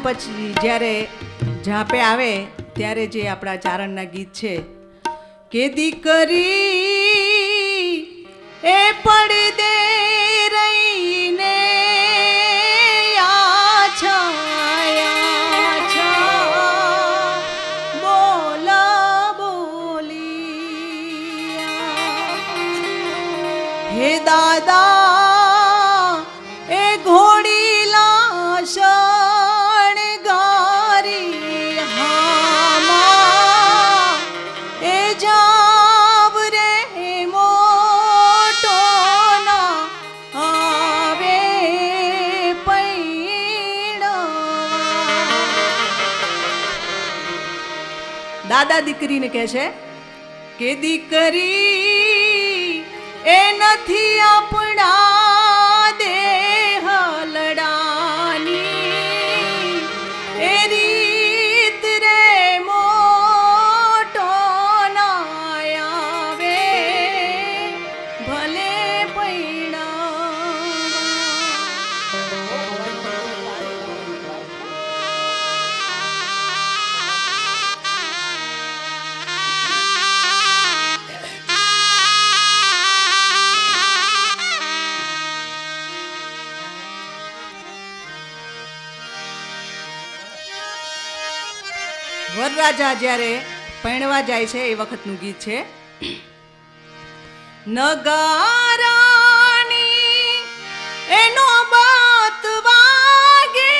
પછી જ્યારે ઝાપે આવે ત્યારે જે આપણા ચારણના ગીત છે કે દીકરી એ પડદે રહીને હે દાદા એ ઘોડી લાશણ ગારી હામાં એ જાવ રે મોટો ના આવે પૈણવા. દાદા દીકરીને કહે છે કે દીકરી એ નથી આપણા દેહ લડાની એ રીત રે મોટો ના આવે ભલે વરરાજા જ્યારે પરણવા જાય છે એ વખતનું ગીત છે. નગારાની એનો બાત વાગે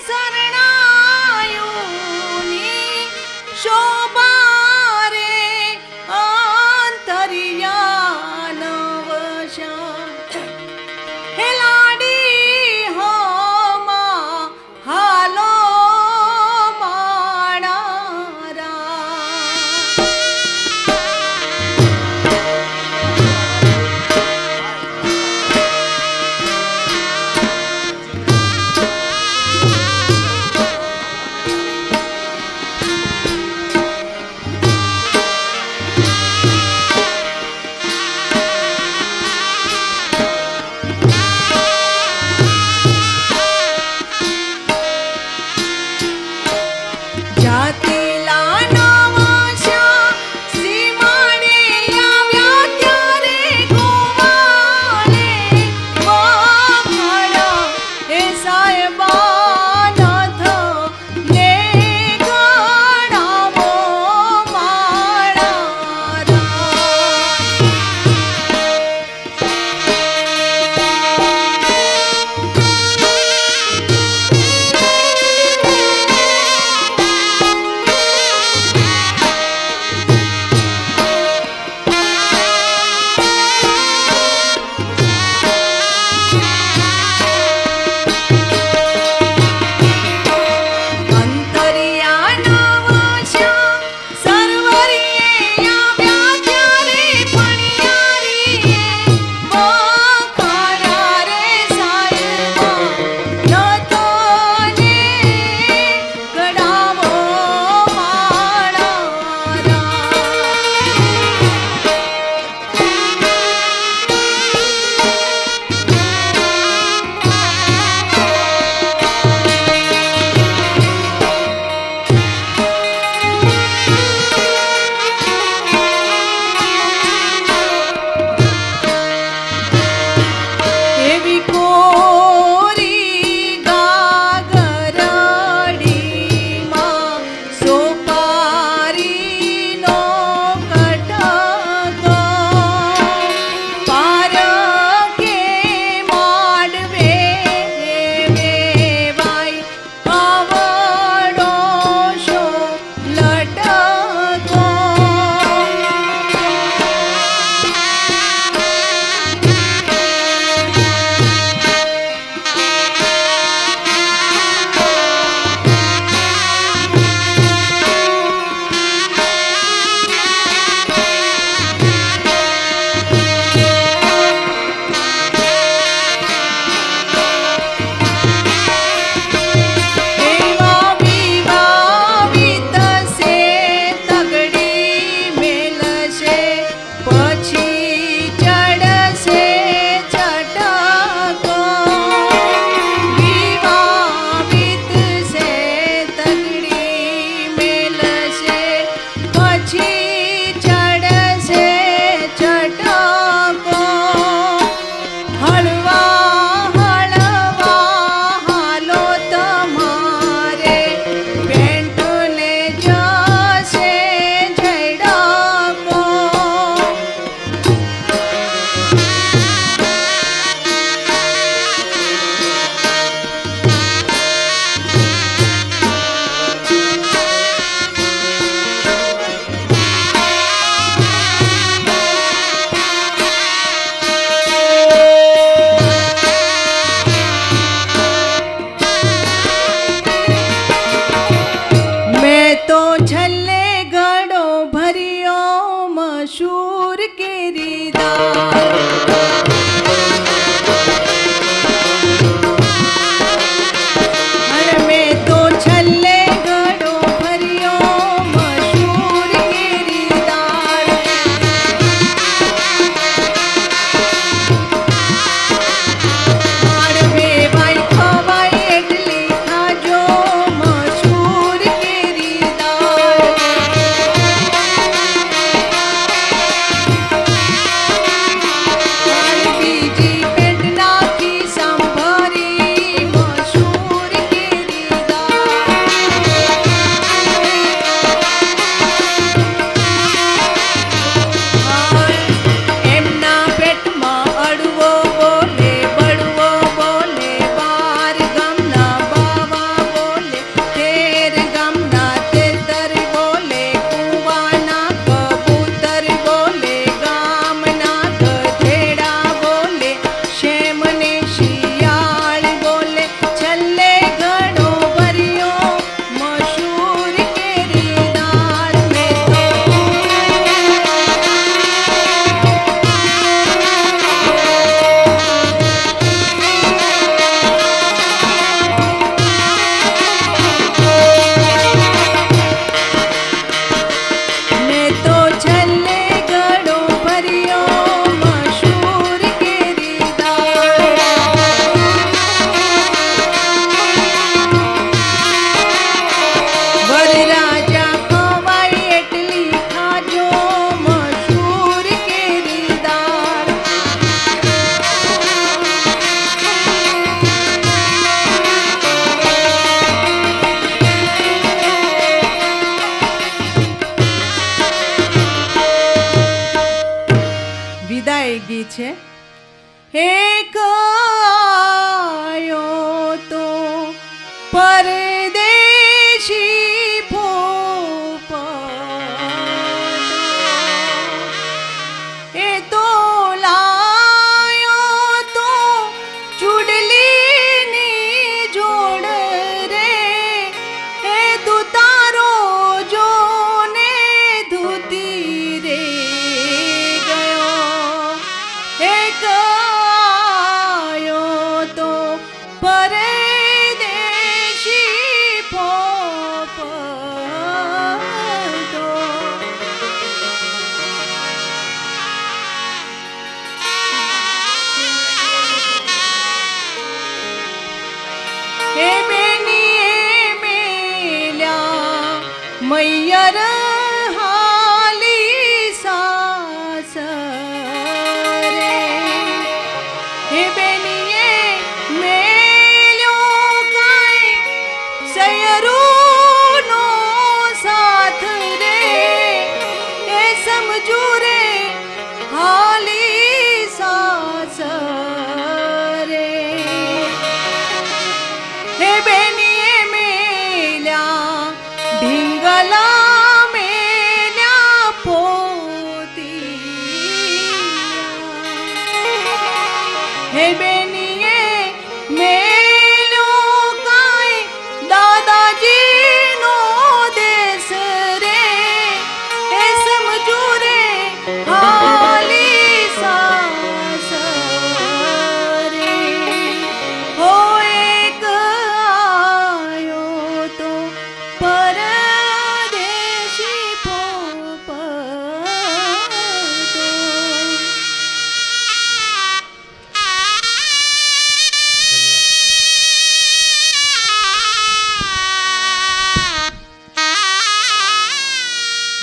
શરણાયુની શોભા રે આંતરિયાન વશા હે લાડી હોમાં હાલો છલ્લે ગળો ભર્યો મશૂર કેરીદાર મેં તો છલ્લે ગળો ભર્યો મશૂર કેરીદાર બે ભાઈ ખવાય એટલી ખાજો મશૂર કેરીદાર બીજી પેટ નાખી સંભારી મશૂર એમના પેટમાં અડવો બોલે બળવો બોલે 12 ગામના બાવા બોલે 13 ગામના તેતર બોલે કુવાના કબૂતર બોલે ગામના ગધેડા બોલે શેમને શિયાળ બોલે છલ્લે ઘણો ભર્યો મશૂર કેરીદાર મેં તો છલ્લે ગળો ભર્યો મશૂર કેરીદાર વરરાજા ખવાય એટલી ખાજો મશૂર કેરીદાર વિદાય ગીત છે એક આયો તો પરદેશી પોપટ એ તો લાયો તો ચૂડલીની જોડ રે એ તું તારો જોને ધૂતી રે ગયો એક આયો તો પરદેશી પોપટો એ બેની મેલ્યા મૈયર હાલી સાસરે હે બેનીએ મેલ્યો કાંઈ સયરૂનો સાથ રે એ સમજુ રે હાલી સાસરે હે બેનીએ મેલ્યા ઢીંગલા મેલ્યા પોતિયા હે બેનીએ મેલ્યો કાંઈ દાદાજીનો દેશ રે એ સમજુ રે હાલી સાસરે હો એક આયો તો પરદેશી પોપટો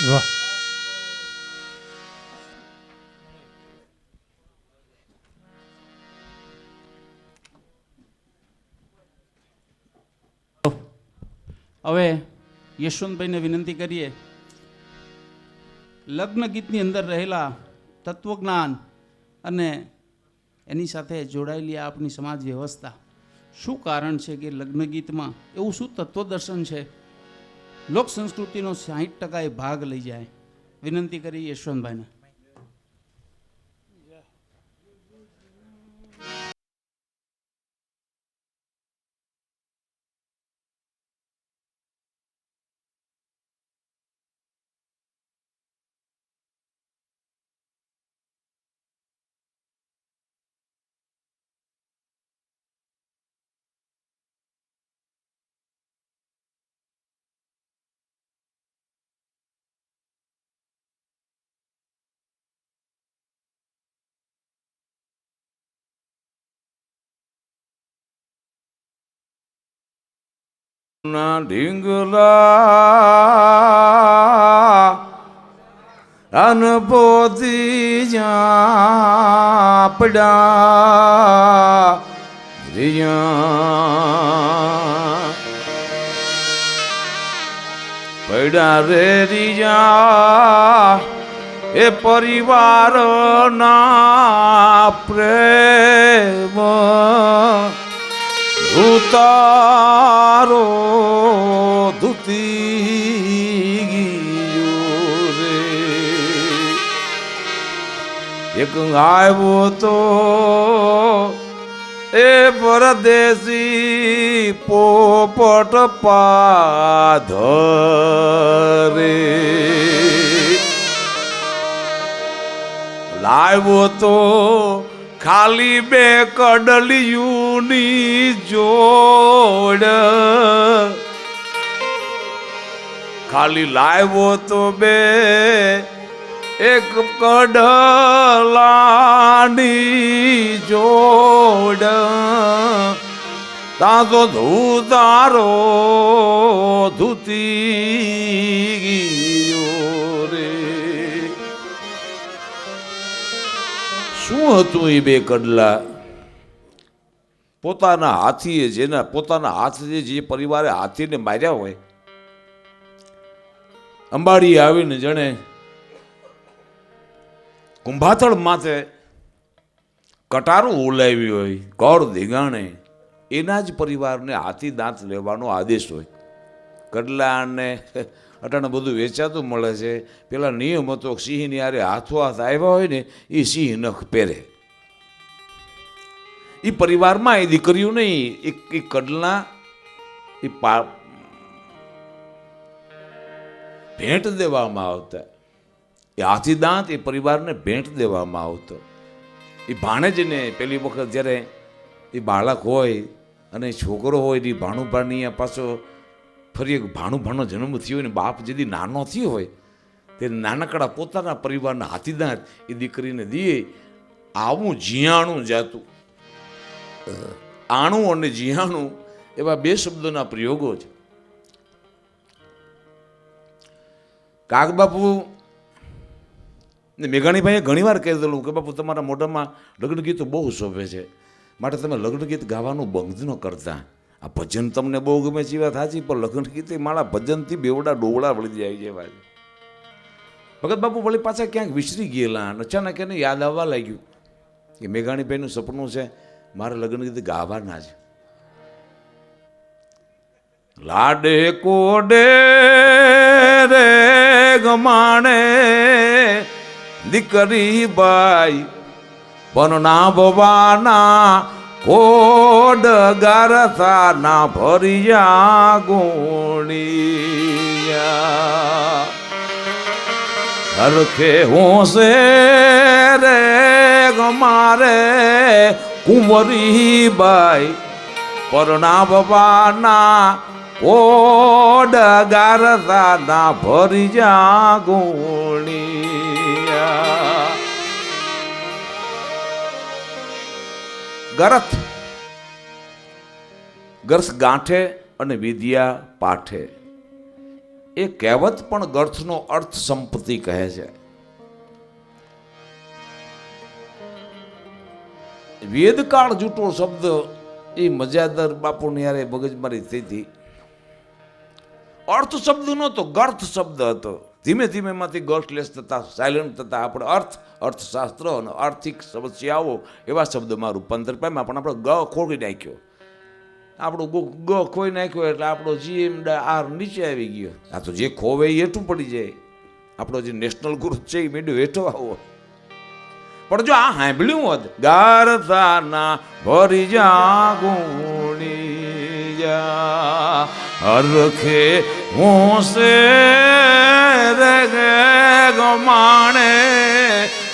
વાહ. હવે યશવંતભાઈને વિનંતી કરીએ લગ્ન ગીતની અંદર રહેલા તત્વજ્ઞાન અને એની સાથે જોડાયેલી આપણી સમાજ વ્યવસ્થા શું કારણ છે કે લગ્ન ગીતમાં એવું શું તત્વદર્શન છે લોક સંસ્કૃતિનો 60% ભાગ લઈ જાય વિનંતી કરી યશવંતભાઈને ના ઢીંગલા અનપોતી પડ્યા પડ્યા રે રીજા એ પરિવાર ના પ્રેમ ઉતારો ધૂતી ગયો રે એક આવ્યો તો એ પરદેશી પોપટ પાધરે લાવ્યો તો ખાલી બે કડલિયુની જોડ ખાલી લાવ્યો તો બે એક કડલાની જોડ તાતો ધૂતારો ધૂતી ગયો રે શું હતું એ બે કડલા પોતાના હાથીએ જેના પોતાના હાથથી જે પરિવારે હાથીને માર્યા હોય અંબાડી આવીને જણે કુંભાતળ માથે કટારું ઓલાવી હોય ગોળ ધીગાણે એના જ પરિવારને હાથી દાંત લેવાનો આદેશ હોય કડલાને અટાણે બધું વેચાતું મળે છે પેલા નિયમ હતો સિંહની હારે હાથો હાથ આવ્યા હોય ને એ સિંહ નખ પહેરે એ પરિવારમાં એ દીકરીઓ નહીં એ કડલા એ ભેટ દેવામાં આવતા એ હાથી દાંત એ પરિવારને ભેટ દેવામાં આવતો એ ભાણેજને પેલી વખત જ્યારે એ બાળક હોય અને છોકરો હોય એ ભાણુભાની પાછો ફરી એક ભાણો જન્મ થયો ને બાપ જેથી નાનો થયો હોય તે નાનકડા પોતાના પરિવારના હાથીદાંત એ દીકરીને દીએ આવું જીયાણું જાતું આણું અને જીયાણું એવા બે શબ્દોના પ્રયોગો છે કાગબાપુ ને મેઘાણીભાઈએ ઘણીવાર કહી દેલું કે બાપુ તમારા મોઢામાં લગ્ન ગીતો બહુ શોભે છે માટે તમે લગ્ન ગીત ગાવાનું બંધ ન કરતા આ ભજન તમને બહુ ગમે છે વાત સાચી પણ લગ્ન ગીતે મારા ભજનથી બેવડા ડોવડા વળી જાય છે ભાઈ ભગત બાપુ વળી પાછા ક્યાંક વિસરી ગયેલા અને અચાનક એને યાદ આવવા લાગ્યું કે મેઘાણીભાઈનું સપનું છે મારે લગ્ન ગીત ગાવાના છે લાડે કોડે રે ગમાણે દીકરી બાઈ પણ ના ભવાના કોડ ગારથા ના ભરિયા ગુણિયા હરખે હોશે રે ગમારે કુંવરી બાઈ પરણા ભવાના કોડ ગારથા ના ભરિયા ગુણિયા ગરથ ગર્થ ગાંઠે અને વિદ્યા પાઠે એ કહેવત પણ ગર્થનો અર્થ સંપત્તિ કહે છે વેદકાળ જૂટો શબ્દ એ મજાદાર બાપુની યારે મગજમારી થઈ હતી અર્થ શબ્દ નહોતો ગર્થ શબ્દ હતો ધીમે ધીમે એમાંથી ગર્થલેસ થતા સાયલન્ટ થતા આપણે અર્થશાસ્ત્ર અને આર્થિક સમસ્યાઓ એવા શબ્દમાં રૂપાંતર પામ્યા પણ આપણે ગ ખોડી નાખ્યો આપણો ગ ખોઈ નાખ્યો એટલે આપણો જીએમ આર નીચે આવી ગયો આ તો જે ખોવે એ હેઠું પડી જાય આપણો જે નેશનલ ગ્રુપ છે એ મેળ્યો હેઠો આવો પણ જો આ સાંભળ્યું હોત ગારથાના ભરી જા ગુણી જા હરખે હોશે રે ગમાણે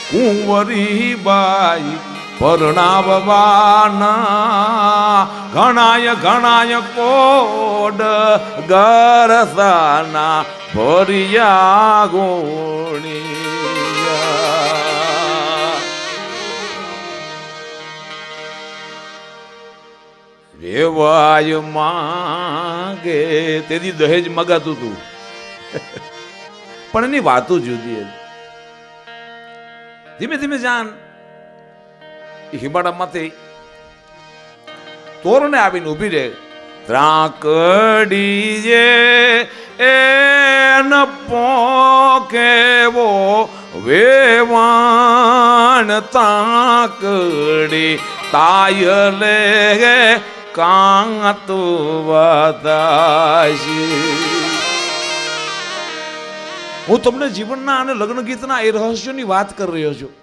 કુંવરી બાઈ પરણાવવાના ઘણાય કોડ ગરસાના ભરિયા ગુણિયા વેવાય માંગે તેથી દહેજ મગાતું હતું પણ એની વાતો જુદી હતી. ધીમે ધીમે જાન હિમાડામાંથી તોરણે આવીને ઊભી રહે. ત્રાકડી જે એન પોકેવો વેવાણ તાકડી તાયલે કાંત વાદાશી. હું તમને જીવનના અને લગ્ન ગીતના એ રહસ્યોની વાત કરી રહ્યો છું.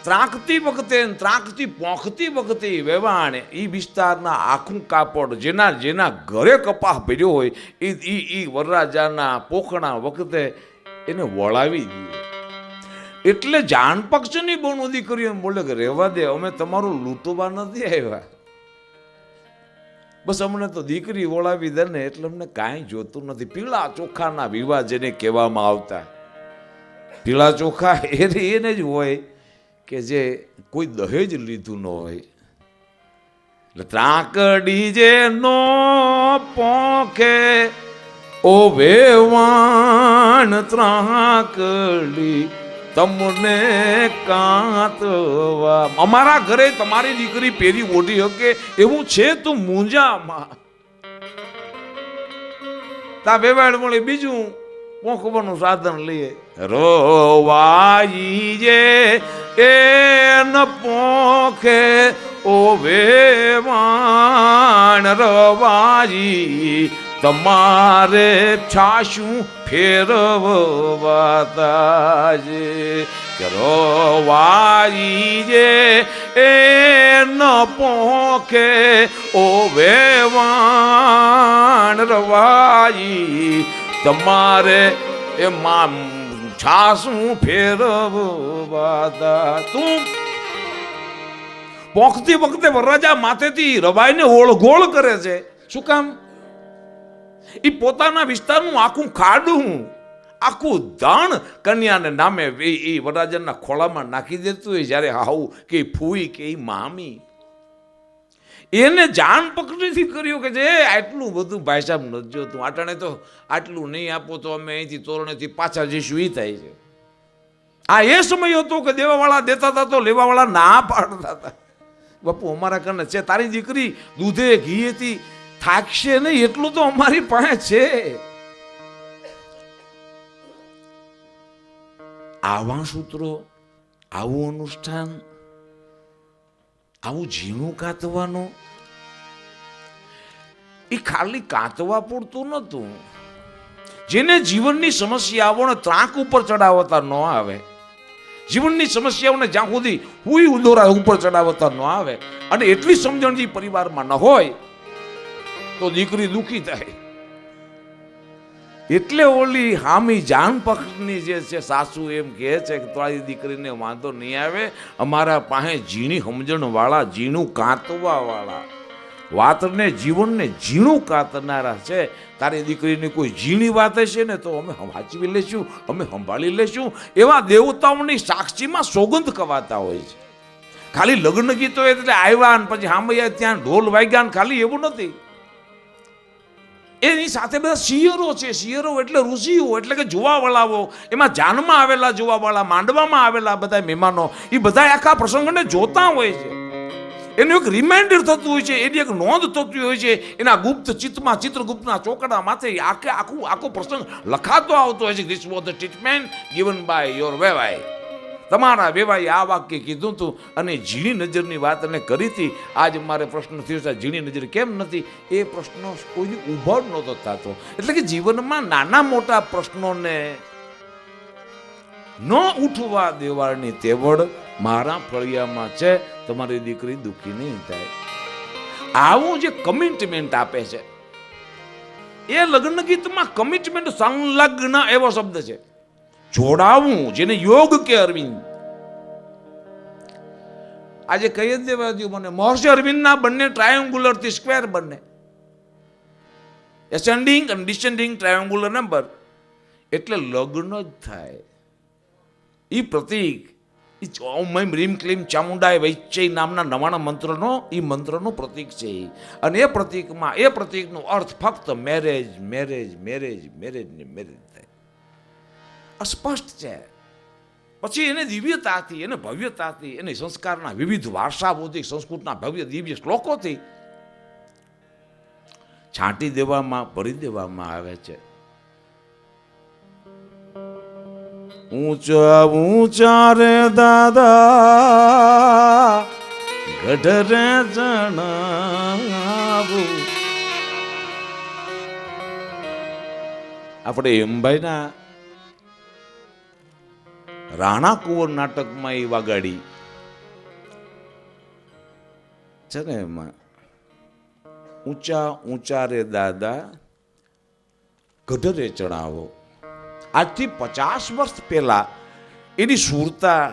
ત્રાકતી વખતે ત્રાકતી પોખતી વખતે વેવાણે એ વિસ્તારના આખું કાપડ જેના જેના ઘરે કપાહ ભર્યો હોય એ વરરાજાના પોખણા વખતે એને વળાવી દે. એટલે જાન પક્ષની બહુ દીકરીઓ બોલે કે રહેવા દે, અમે તમારું લૂંટવા નથી આવ્યા, બસ અમને તો દીકરી વળાવી દે ને એટલે અમને કાંઈ જોતું નથી. પીળા ચોખાના વિવાહ જેને કહેવામાં આવતા, પીળા ચોખા એને જ હોય કે જે કોઈ દહેજ લીધું ન હોય. એટલે ત્રાકડી જે નો પોખે ઓ વેવાણ ત્રાકડી તમને કાંતવા. અમારા ઘરે તમારી દીકરી પેરી ઓઢી શકે એવું છે તું મૂંઝામાં. તા વેવાણ મળે બીજું પોખવાનું સાધન લઈએ. રોવાઈ જે એન પોખે ઓ વેવાણ રવાઈ તમારે છાશું ફેરવતા છે. કે રોવાઈ જે એન પોખે ઓ વેવાણ રવાઈ તમારે એમાં છાસું ફેરવતા. તું પોખતી વખતે વરરાજા માથેથી રવાઈને ઓળઘોળ કરે છે. શું કામ? એ પોતાના વિસ્તારનું આખું ખાડું આખું દાણ કન્યાને નામે એ વરરાજાના ખોળામાં નાખી દેતું હોય. જ્યારે હાઉ કે ફૂઈ કે મામી એને જાન પકડીથી કર્યું કે જે આટલું બધું ભાઈ સાહેબ નથી જોતું, આટાણે તો આટલું નહીં આપો તો અમે અહીંથી તોરણેથી પાછા જઈશું. એ થાય છે. આ એ સમય હતો કે દેવાવાળા દેતા હતા તો લેવાવાળા ના પાડતા હતા. બાપુ અમારા કને છે, તારી દીકરી દૂધે ઘીએથી થાકશે નહીં એટલું તો અમારી પાસે છે. આવા સૂત્રો, આવું અનુષ્ઠાન, આવું ઝીણું કાતવાનું એ ખાલી કાતવા પૂરતું નતું. જેને જીવનની સમસ્યાઓને ત્રાક ઉપર ચડાવતા ન આવે, જીવનની સમસ્યાઓને જ્યાં સુધી હુઈ ઉદોરા ઉપર ચડાવતા ન આવે અને એટલી સમજણ જે પરિવારમાં ન હોય તો દીકરી દુખી થાય. એટલે ઓલી હામી જાન પક્ષની જે છે સાસુ એમ કહે છે કે તારી દીકરીને વાંધો નહીં આવે, અમારા પાસે ઝીણી સમજણ વાળા, ઝીણું કાંતવા વાળા, વાતને જીવનને ઝીણું કાતનારા છે. તારી દીકરીની કોઈ ઝીણી વાત હશે ને તો અમે વાંચવી લેશું, અમે સંભાળી લેશું. એવા દેવતાઓની સાક્ષીમાં સોગંદ કવાતા હોય છે. ખાલી લગ્ન ગીતો એટલે આવ્યા ને પછી હામૈયા ત્યાં ઢોલ વાગ્યા ને ખાલી એવું નથી. એની સાથે બધા શિયરો છે. શિયરો એટલે ઋષિઓ, એટલે કે જોવાવાળાઓ, એમાં જાનમાં આવેલા જોવાવાળા, માંડવામાં આવેલા બધા મહેમાનો, એ બધા આખા પ્રસંગને જોતા હોય છે. એનું એક રિમાઇન્ડર થતું હોય છે, એની એક નોંધ થતી હોય છે. એના ગુપ્ત ચિત્તમાં, ચિત્રગુપ્તના ચોકડા માથે આખો પ્રસંગ લખાતો આવતો હોય છે. This was the treatment given by your વેવાય. તમારા વેવાઈ આ વાક્ય કીધું હતું અને ઝીણી નજરની વાત એને કરી હતી. આજ મારે પ્રશ્ન થયો છે ઝીણી નજર કેમ નથી, એ પ્રશ્ન કોઈની ઉભો જ નહોતો થતો. એટલે કે જીવનમાં નાના મોટા પ્રશ્નોને ન ઉઠવા દેવાની તેવડ મારા ફળિયામાં છે. તમારી દીકરી દુઃખી નહીં થાય. આવું જે કમિટમેન્ટ આપે છે એ લગ્ન ગીતમાં કમિટમેન્ટ, સંલગ્ન એવો શબ્દ છે. જોડાવું, જેને યોગ કે અરવિંદ. આજે કહી જ દેવા દઉં મને, મહર્ષિ અરવિંદના બંને ટ્રાયંગુલર થી સ્ક્વેર બંને, એસેન્ડિંગ અને ડિસેન્ડિંગ ટ્રાયંગુલર નંબર એટલે લગ્ન જ થાય. એ પ્રતીક ઓમ એમ રીમ ક્લીમ ચામુંડાય વૈચય નામના નવાણા મંત્રનો એ મંત્રનું પ્રતીક છે અને એ પ્રતીકનો અર્થ ફક્ત મેરેજ મેરેજ મેરેજ મેરેજ ને મેરેજ થાય અસ્પષ્ટ છે. પછી એને દિવ્યતાથી એને ભવ્યતાથી એને સંસ્કારના વિવિધ વારસાઓથી સંસ્કૃતના ભવ્ય દિવ્ય શ્લોકોથી છાંટી દેવામાં ભરી દેવામાં આવે છે. ઊંચા ઊંચા રે દાદા ગઢરે જણાવું. આપણે અંબાઈના રાણા કુંવર નાટકમાં એ વાગાડી છે ને, એમાં ઊંચા ઊંચા રે દાદા ગઢરે ચડાવો. આજથી 50 વર્ષ પહેલા એની સુરતા,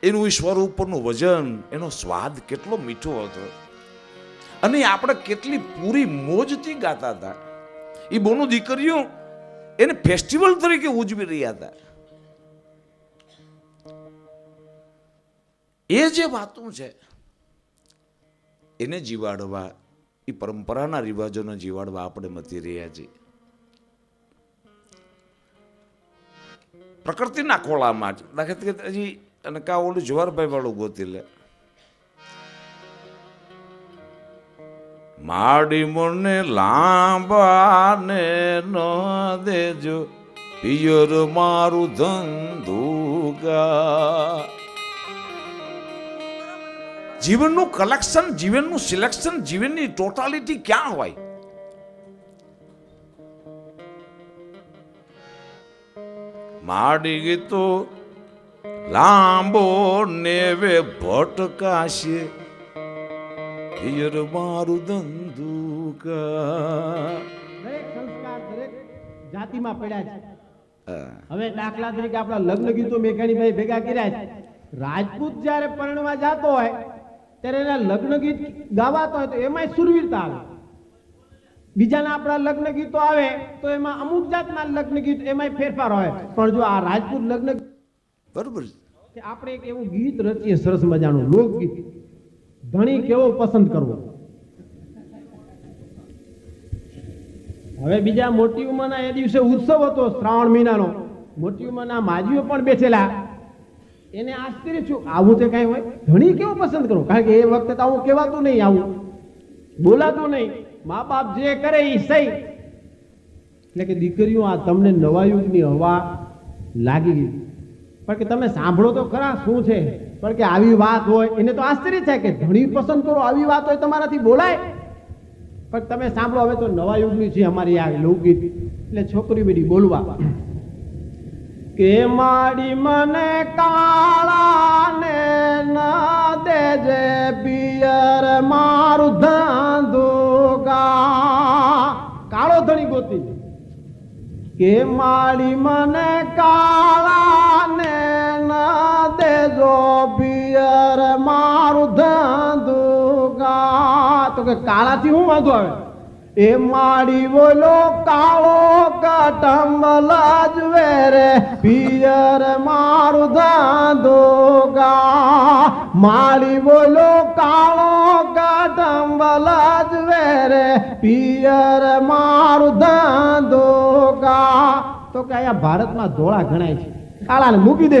એનું ઈશ્વર ઉપરનું વજન, એનો સ્વાદ કેટલો મીઠો હતો અને આપણે કેટલી પૂરી મોજથી ગાતા હતા. એ બોનો દીકરીઓ એને ફેસ્ટિવલ તરીકે ઉજવી રહ્યા હતા. એ જે વાતો છે એને જીવાડવા, એ પરંપરાના રિવાજોને જીવાડવા આપણે મથી રહ્યા છીએ. પ્રકૃતિના ખોળામાં દાખલા તરીકે હજી અને કા ઓલું જવારભાઈ વાળું ગોતી લે. માડી મને લાંબા ને ન દેજો પિયર મારું ધંધુગા. જીવનનું કલેક્શન, જીવનનું સિલેક્શન, જીવનની ટોટાલિટી ક્યાં હોય? માડી ગીતો લાંબો નેવે ભટકાશે પિયર મારું ધંધુકા. દરેક સંસ્કાર દરેક જાતિમાં પડ્યા છે. હવે દાખલા તરીકે આપણા લગ્ન ગીતો મેઘાણીભાઈ ભેગા કર્યા છે. રાજપૂત જ્યારે પરણવા જતો હોય ત્યારે એના લગ્ન ગીત ગાવાતો હોય તો એમાંય સુરવીરતા આવે. બીજાના આપણા લગ્ન ગીતો આવે તો એમાં અમુક જાતના લગ્ન ગીત એમાંય ફેરફાર હોય. પણ જો આ રાજપૂત લગ્ન બરોબર. આપણે એક એવું ગીત રચીએ સરસ મજાનું લોકગીત, ધણી કેવો પસંદ કરવો. હવે બીજા મોટી ઉંમરના એ દિવસે ઉત્સવ હતો શ્રાવણ મહિનાનો. મોટી ઉંમરના માજીઓ પણ બેઠેલા. એને આશ્ચર્ય છું, આવું તે કઈ હોય? ધણી કેવો પસંદ કરો? કારણ કે એ વખતે તો આવું કહેવાતું નહીં, આવું બોલાતું નહીં. મા બાપ જે કરે એ સહી. એટલે કે દીકરીઓ, આ તમને નવા યુગની હવા લાગી ગઈ. પણ કે તમે સાંભળો તો ખરા શું છે. પણ કે આવી વાત હોય એને તો આશ્ચર્ય થાય કે ધણી પસંદ કરો, આવી વાત હોય તમારાથી બોલાય. પણ તમે સાંભળો, હવે તો નવા યુગની છે અમારી આ લોકગીત. એટલે છોકરી બેટી બોલવા કે માડી મને કાળા ને ના દેજે પિયર મારું ધંધુગા. કાળો ધણી ગોતી કે માડી મને કાળા ને ના દેજો પિયર મારું ધંધુગા. તો કે કાળાથી શું વાંધો આવે? એ માડી બોલો કાળો કટંબલ જવે રે પિયર મારું ધંધુગા. માડી બોલો કાળો કટંબલ જવે રે પિયર મારું ધંધુગા. તો કે અહીંયા ભારતમાં ધોળા ગણાય છે, કાળાને મૂકી દે,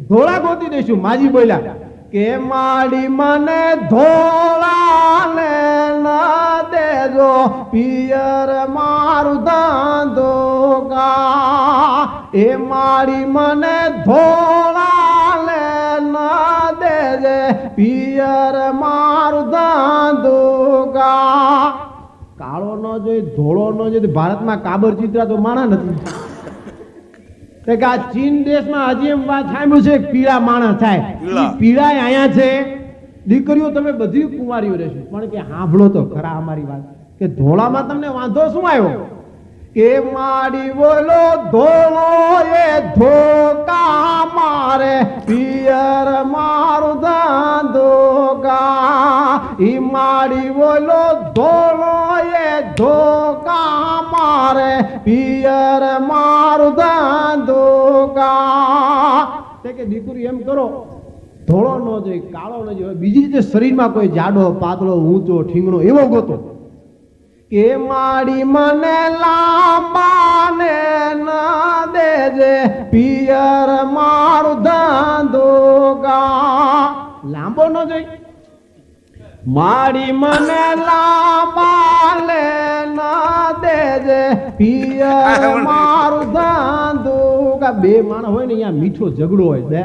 ધોળા ગોતી દઈશું. માજી બોલ્યા કે માડી મને ધોળા ને ના દેજો પિયર મારું ધંધુગા. એ માડી મને ધોળા ને ના દેજે પિયર મારું ધંધુગા. કાળો ન જોઈ, ધોળો ન જોઈ, ભારતમાં કાબર ચિત્રા તો માણા નથી. આ ચીન દેશમાં હજી એમ વાત સાંભળ્યું છે પીળા માણસ થાય. પીળા અહીંયા છે. દીકરીઓ તમે બધી કુંવારીઓ રહેશો, પણ કે સાંભળો તો ખરા અમારી વાત કે ધોળામાં તમને વાંધો શું આવ્યો? કે માડી બોલો ધોળો એ ધોકા મારે પિયર મારું ધંધુગા. ઈ માડી બોલો ધોળો એ ધોકા મારે પિયર મારું ધંધુગા. કે કે દીકરી એમ કરો, ધોળો ન જોઈએ, કાળો ન જોઈએ, બીજી રીતે શરીરમાં કોઈ જાડો પાતળો ઊંચો ઠીંગણો એવો ગોતો કે માડી મને લાંબા ને ના દેજે પિયર મારું ધાંધોગા. લાંબો ન જોઈ, માડી મને લાંબા લે ના દેજે પિયર મારું ધાંધોગા. બે માણસ હોય ને અહીંયા મીઠો ઝઘડો હોય.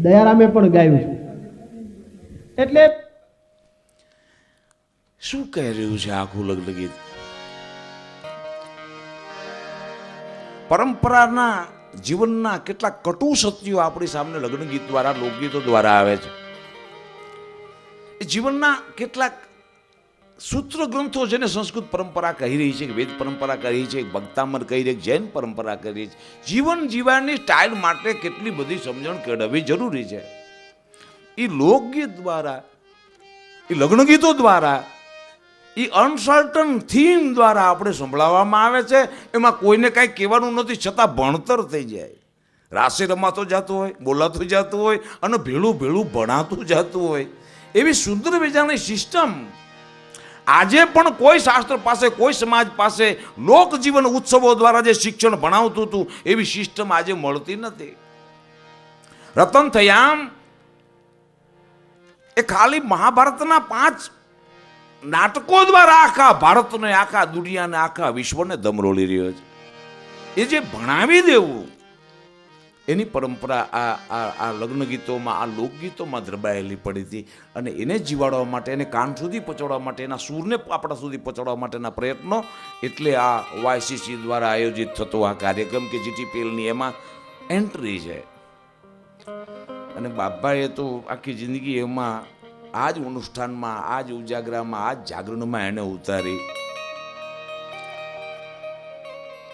દયારામે પણ ગાયું છે. એટલે શું કહી રહ્યું છે આખું લગ્ન ગીત? પરંપરાના જીવનના કેટલાક કટુ સત્યો આપણી સામે લગ્ન ગીત દ્વારા, લોકગીતો દ્વારા આવે છે. એ જીવનના કેટલાક સૂત્ર ગ્રંથો જેને સંસ્કૃત પરંપરા કહી રહી છે, વેદ પરંપરા કહી છે, ભક્તામર કહી રહી છે, જૈન પરંપરા કહી રહી છે. જીવન જીવવાની સ્ટાઇલ માટે કેટલી બધી સમજણ કેળવવી જરૂરી છે. એ લોકગીત દ્વારા, એ લગ્ન ગીતો દ્વારા, એ અનસર્ટન થીમ દ્વારા આપણે સંભળાવવામાં આવે છે. એમાં કોઈને કાંઈ કહેવાનું નથી, છતાં ભણતર થઈ જાય. રાસે રમાતો જતું હોય, બોલાતું જતું હોય અને ભેળું ભેળું ભણાતું જતું હોય. એવી સુંદર મજાની સિસ્ટમ આજે પણ કોઈ શાસ્ત્ર પાસે, કોઈ સમાજ પાસે લોકજીવન ઉત્સવો દ્વારા જે શિક્ષણ ભણાવતું હતું એવી સિસ્ટમ આજે મળતી નથી. રતન થયામ એ ખાલી મહાભારતના 5 નાટકો દ્વારા આખા ભારતને, આખા દુનિયાને, આખા વિશ્વને દમરોળી રહ્યો છે. એ જે ભણાવી દેવું એની પરંપરા આ લગ્ન ગીતોમાં, આ લોકગીતોમાં દ્રબાયેલી પડી હતી. અને એને જીવાડવા માટે, એને કાન સુધી પહોંચાડવા માટે, એના સૂરને આપણા સુધી પહોંચાડવા માટેના પ્રયત્નો, એટલે આ YCC દ્વારા આયોજિત થતો આ કાર્યક્રમ કે GTPLની એમાં એન્ટ્રી છે. અને બાબાએ તો આખી જિંદગી એમાં આ જ અનુષ્ઠાનમાં, આ જ ઉજાગરામાં, આ જ જાગરણમાં એને ઉતારી.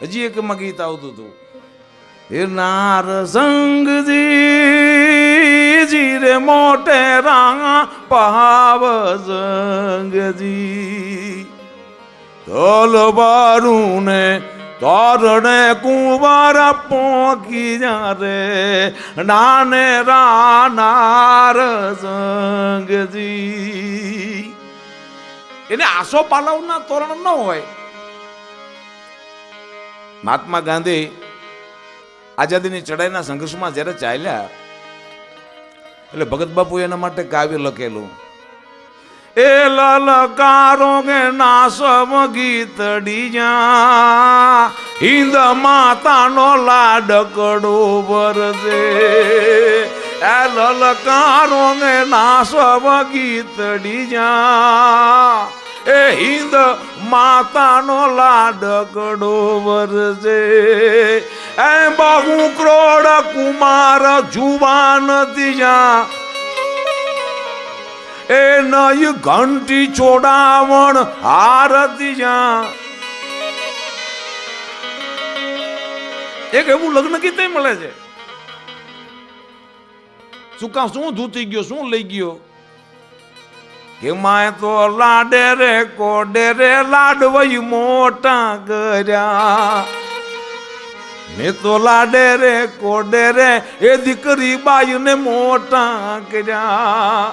હજી એક એમાં ગીત આવતું હતું, એ નાર સંગજી જીરે મોટે રાંગા પહાવ સંગજી તલવારું ને તોરણે કુંવર પોકી જા રે નાને રાનાર સંગજી. એને આસો પાલવના તોરણ ન હોય. મહાત્મા ગાંધી આઝાદીની ચડાઈના સંઘર્ષમાં જ્યારે ચાલ્યા એટલે ભગત બાપુ એના માટે કાવ્ય લખેલું, એ લલકારો કે નાસમ ગીતડી જા હિન્દ માતાનો લાડકડો વરસે. એ લલકારો કે નાસમ ગીતડી જા એ હિન્દ માતાનો લાડકડો વરસે. એ બહુ ક્રોડ કુમાર જુવાન દિયા એ નય ઘંટી છોડાવણ હારતી જા. એક એવું લગ્ન ગીત મળે છે. શું કામ, શું ધૂતી ગયો, શું લઈ ગયો કે માય તો લાડે રે કોડે રે લાડવઈ મોટા કર્યા. મેં તો લાડે રે કોડે રે એ દીકરી બાઈ ને મોટા કર્યા.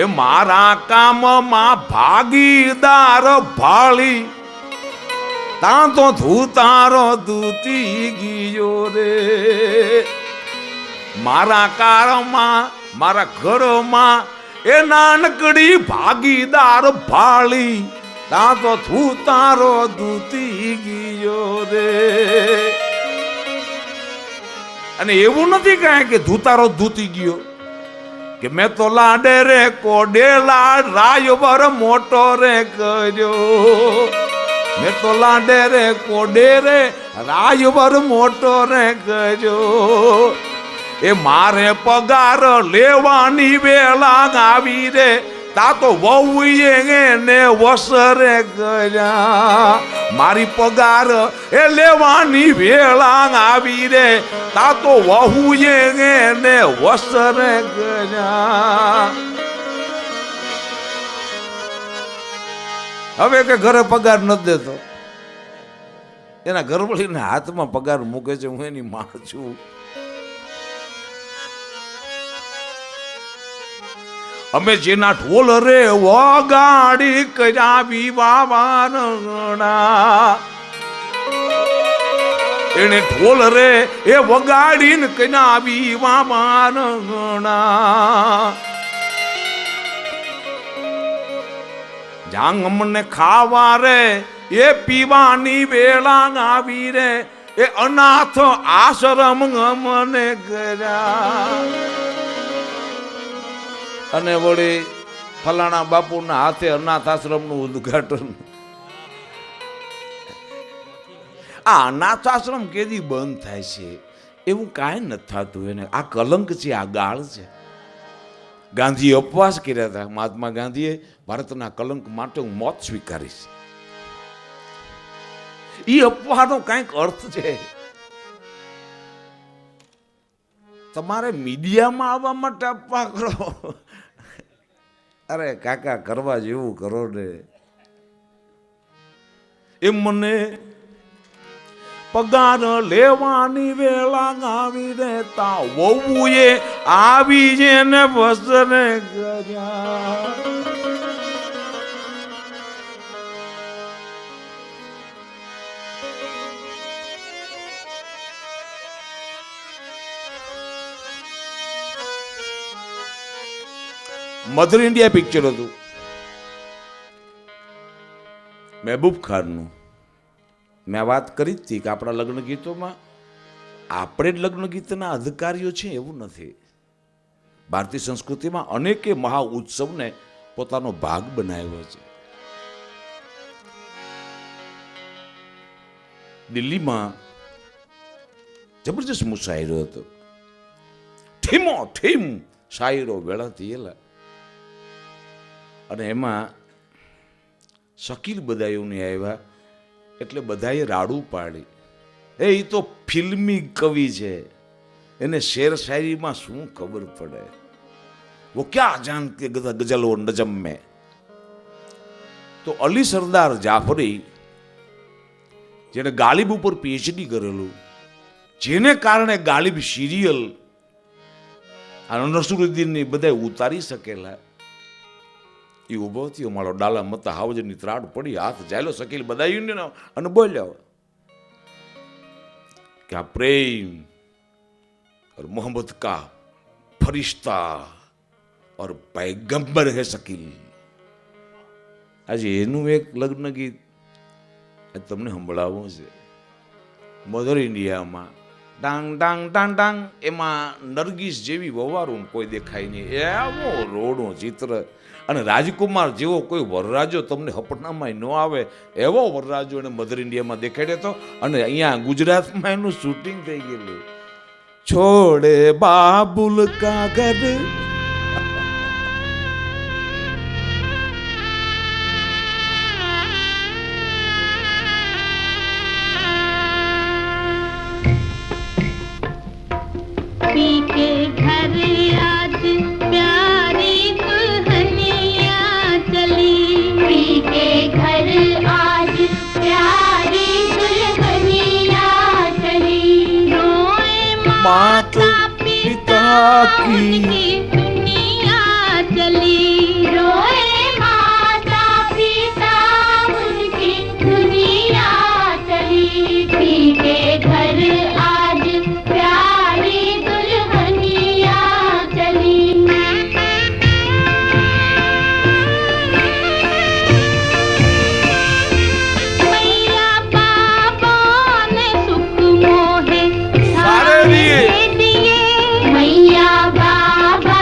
એ મારા કામમાં ભાગીદાર ભાળી તાં તો ધૂતારો ધૂતી ગયો રે. મારા કારમાં, મારા ઘરમાં એ નાનકડી ભાગીદાર ભાળી તાં તો ધૂતારો ધૂતી ગયો રે. અને એવું નથી કાંઈ કે ધૂતારો ધૂતી ગયો, કે મેં તો લાડે રે કોડે લાડ રાયવર મોટો રે કર્યો. મેં તો લાડે રે કોડે રે રાયવર મોટો રે કર્યો. એ મારે પગાર લેવાની વેળા આવી રે તા તો વહુ એને વસરે કર્યા. મારી પગાર એ લેવાની વેળા આવી રે તા તો વહુ એને વસરે કર્યા. હવે કે ઘરે પગાર નથી દેતો, એના ઘરવાળીને હાથમાં પગાર મૂકે છે, હું એની માં છું. અમે જેના ઢોલ રે વગાડી કર્યા વિવાવાના, એને ઢોલ રે એ વગાડીને કર્યા વિવાવાના. જાંગ અમને ખાવા રે એ પીવાની વેળા આવી રે એ અનાથ આશ્રમ અમને કર્યા. અને વળી ફલાણા બાપુના હાથે અનાથ આશ્રમનું ઉદ્ઘાટન. આ અનાથ આશ્રમ કેદી બંધ થાય છે એવું કાંઈ નથી થતું. એને આ કલંક છે, આ ગાળ છે. ગાંધીએ ઉપવાસ કર્યા હતા. મહાત્મા ગાંધીએ ભારતના કલંક માટે હું મોત સ્વીકારીશ. એ અપવાનો કંઈક અર્થ છે. તમારે મીડિયામાં આવવા માટે અપવા કરો. અરે કાકા, કરવા જેવું કરો ને. એમ મને પગાર લેવાની વેળા આવી રહેતા વહુએ આવી જેને વસને કર્યા. મધર ઇન્ડિયા પિક્ચર હતું મહેબૂબ ખાનનું. મેં વાત કરી હતી કે આપણા લગ્ન ગીતોમાં આપણે જ લગ્ન ગીતના અધિકારીઓ છે એવું નથી. ભારતીય સંસ્કૃતિમાં અનેકે મહા ઉત્સવને પોતાનો ભાગ બનાવ્યો છે. દિલ્હીમાં જબરજસ્ત મુશાયરો હતો. ઠીમો ઠીમ શાયરો વેળાથી એલા. અને એમાં શકીલ બદાયુની આવ્યા એટલે બધાએ રાડું પાડી. એ તો ફિલ્મી કવિ છે, એને શેર શાયરીમાં શું ખબર પડે? वो क्या जानते गजल और नजम में. તો અલી સરદાર જાફરી, જેને ગાલિબ ઉપર પીએચડી કરેલું, જેને કારણે ગાલિબ સિરિયલ નસરુદ્દીનની બધા ઉતારી શકેલા, એ ઉભો થયો. મારો ડાલા મતા હાવજની ત્રાડ પડી, હાથ ચાલ્યો શકીલ બધાયું અને બોલ્યો કે આ પ્રેમ और मोहब्बत का फरिश्ता और पैगंबर है શકીલ. આજે એનું એક લગ્ન ગીત તમને સંભળાવવું છે. મધર ઇન્ડિયામાં ડાંગ ડાંગ ડાંગ ડાંગ, એમાં નરગીસ જેવી વવારું કોઈ દેખાય નહીં, એવો રોડો ચિત્ર. અને રાજકુમાર જેવો કોઈ વરરાજો તમને હપનામાં ન આવે એવો વરરાજો એને મધર ઇન્ડિયામાં દેખાડ્યો હતો. અને અહીંયા ગુજરાતમાં એનું શૂટિંગ થઈ ગયેલું. છોડે બાબુલ કા ઘર, पी के घर आज प्यारी दुल्हनिया चली, पी के घर आज प्यारी दुल्हनिया चली, रोए माता पिता की दुनिया चली, रोए माता पिता उनकी दुनिया चली, पी के घर आज प्यारी दुल्हनिया चली. मैया बाबा ने सुख मोहे सारे दिए, मैया बाबा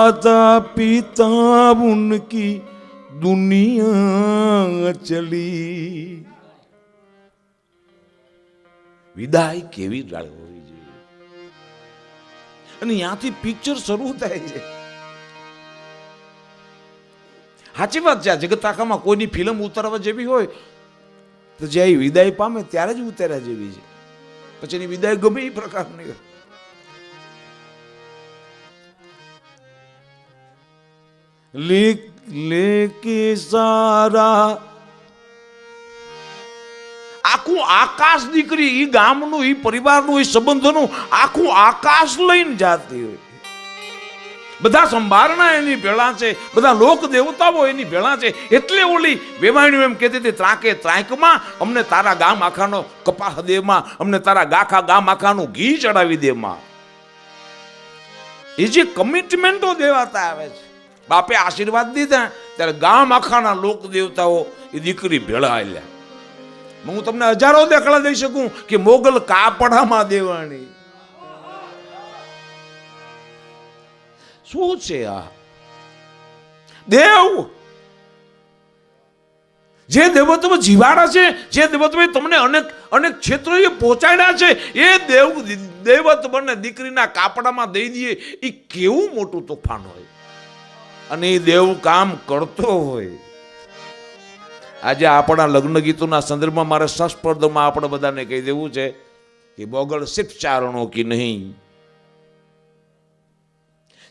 माता पिता उनकी दुनिया चली. વિદાય કેવી હોવી જોઈએ. અને ત્યાંથી પિક્ચર શરૂ થાય છે. સાચી વાત છે. આ જગત આખામાં કોઈની ફિલ્મ ઉતારવા જેવી હોય તો જ્યારે વિદાય પામે ત્યારે જ ઉતાર્યા જેવી છે. પછી એની વિદાય ગમે એ પ્રકારની હોય. લેકે સારા આખું આકાશ દીકરી ઈ ગામનું ઈ પરિવારનું ઈ સંબંધોનું આખું આકાશ લઈને જાતી હોય. બધા સંભારણા એની ભેળા છે, બધા લોક દેવતાઓ એની ભેળા છે. એટલે ઓલી વેવાણ્યું એમ કહેતી હતી, ત્રાકે ત્રાંકમાં અમને તારા ગામ આખાનો કપાસ દેમાં, અમને તારા ગાખા ગામ આખાનું ઘી ચડાવી દેમાં. એ જે કમિટમેન્ટો દેવાતા આવે છે, બાપે આશીર્વાદ દીધા ત્યારે ગામ આખાના લોક દેવતાઓ એ દીકરી ભેળા આલ્યા. હું તમને હજારો દાખલા દઈ શકું કે મોગલ કાપડામાં દેવાણી. શું છે આ દેવ? જે દેવત્વ જીવાડા છે, જે દેવત્વ તમને અનેક અનેક ક્ષેત્રોએ પહોંચાડ્યા છે, એ દેવત્વ ને દીકરીના કાપડામાં દઈ દઈએ એ કેવું મોટું તોફાન હોય. અને એ દેવ કામ કરતો હોય. આજે આપણા લગ્ન ગીતોના સંદર્ભમાં મારે સસ્પર્ધમાં આપણે બધાને કહી દેવું છે કે મોગલ સિર્ફ ચારણો કી નહીં.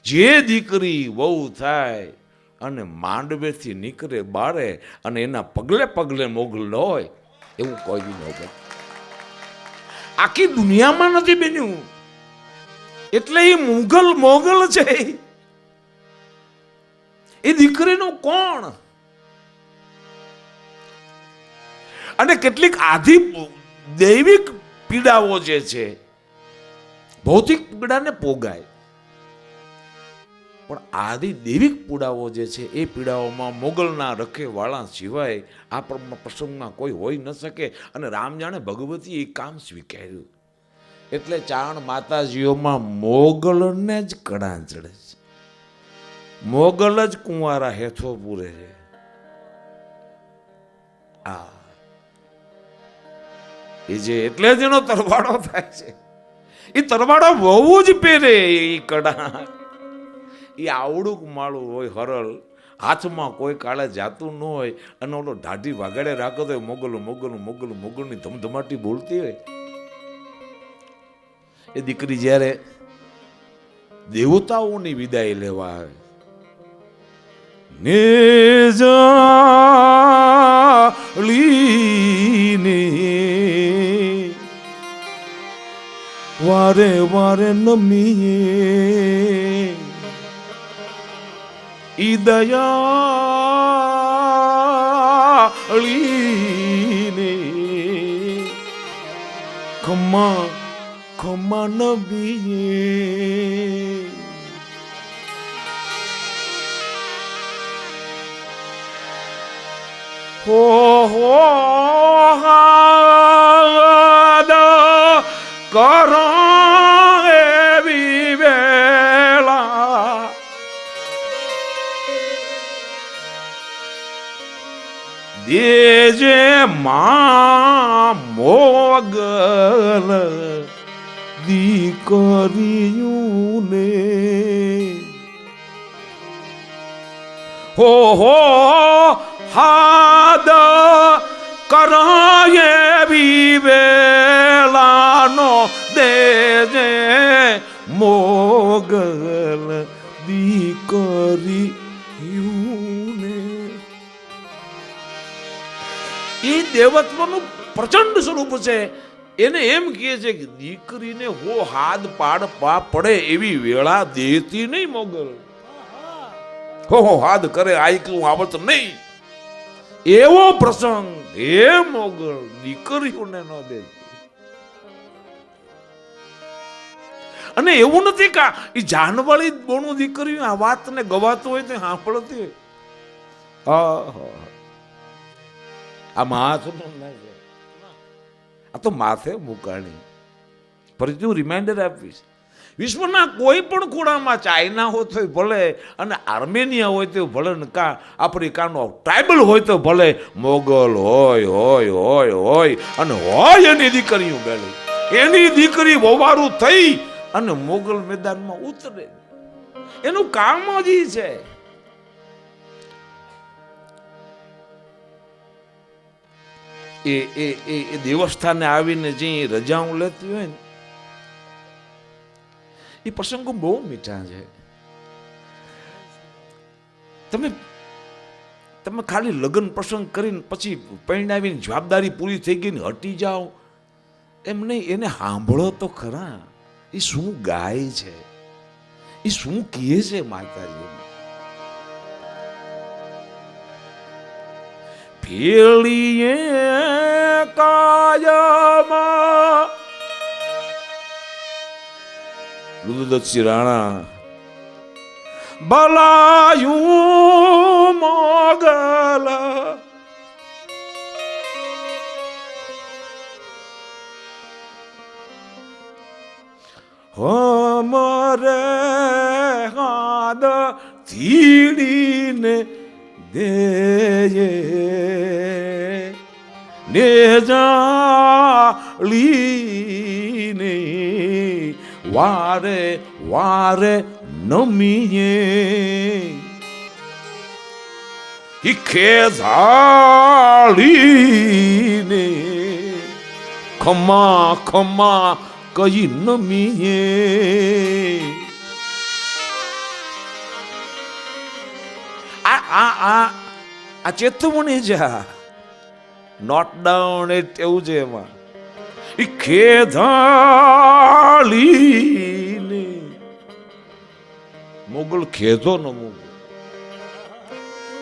જે દીકરી વહુ થાય અને માંડવેથી નીકળે બારે અને એના પગલે પગલે મોગલ ન હોય એવું કોઈ બી ન બને. આખી દુનિયામાં નથી બન્યું. એટલે એ મોગલ છે. એ દીકરીનું કોણ? અને કેટલીક આધિ દૈવિક પીડાઓ જે છે, ભૌતિક પીડાને પોગાય, પણ આદિ દૈવિક પીડાઓ જે છે એ પીડાઓમાં મોગલના રખેવાળા સિવાય આ પ્રસંગમાં કોઈ હોઈ ન શકે. અને રામ જાણે ભગવતી એ કામ સ્વીકાર્યું. એટલે ચારણ માતાજીઓમાં મોગલને જ કડા ચડે છે. મોગલ જ કુંવારા હેથો પૂરે છે. આ એ જે એટલે જ એનો તરવાડો થાય છે. એ તરવાડો બહુ જ પહેરે. એ કડા એ આવડું માળું હોય, હરળ હાથમાં કોઈ કાળે જાતું ન હોય, અને ઓલો ઢાઢી વાગાડે રાખતો હોય, મોગલું મોગલું મોગલું મોગલની ધમધમાટી બોલતી હોય. એ દીકરી જ્યારે દેવતાઓની વિદાય લેવા આવે, નેજાલીને વારે વારે નમીએ ઈ દયાળીને ખમા ખમા નબીએ. હો હાદ કરો એવી વેળા દેજે માં મોગલ દીકરીયુંને. હો હાદ કરાય વિવેલાનો દેજે મોગલ દીકરીયુંને. એ દેવત્વનું પ્રચંડ સ્વરૂપ છે. એને એમ કહે છે કે દીકરીને હો હાથ પાડ પા પડે એવી વેળા દેતી નહીં મોગલ. હો હાથ કરે આઈકલું આવડત નહીં એવો પ્રસંગ હે મોગલ દીકરીઓને ન દે. અને એવું નથી કે એ જાનવાળી બોણું દીકરી આ વાતને ગવાતું હોય તો સાંભળતી હોય. આમાં હાથ આ તો માથે મુકાણી. ફરીથી હું રિમાઇન્ડર આપીશ વિશ્વના કોઈ પણ ખૂણામાં ચાઇના હોય તો ભલે અને આર્મેનિયા હોય તો ભલે ને કા આફ્રિકાનો ટ્રાઇબલ હોય તો ભલે, મોગલ હોય અને હોય એની દીકરીઓ બેળી, એની દીકરી વવારું થઈ અને મોગલ મેદાનમાં ઉતરે. એનું કામ જ ઈ છે. એ દેવસ્થાને આવીને જે રજાઓ લેતી હોય ને એ પ્રસંગો બહુ મીઠા છે. તમે ખાલી લગ્ન પ્રસંગ કરીને પછી પરિણાવીને જવાબદારી પૂરી થઈ ગઈ ને હટી જાઓ એમ નહીં, એને સાંભળો તો ખરા. એ શું ગાય છે, એ શું કહે છે માતાજી. ભેળીએ કાયમાં રુદ્રદત્તસિંહ રાણા બલાયું મોગલ હમરે હાદ ધીડીને દેજે ને જાળીને વારે વારે નમીએ ખેઝાળીને ખમા ખમા કઈ નમીએ. આ ચેતવણી છે, નોટ ડાઉન એવું છે એમાં. એ ખેધાળીને મોગલ ખેધો ન મોગલ.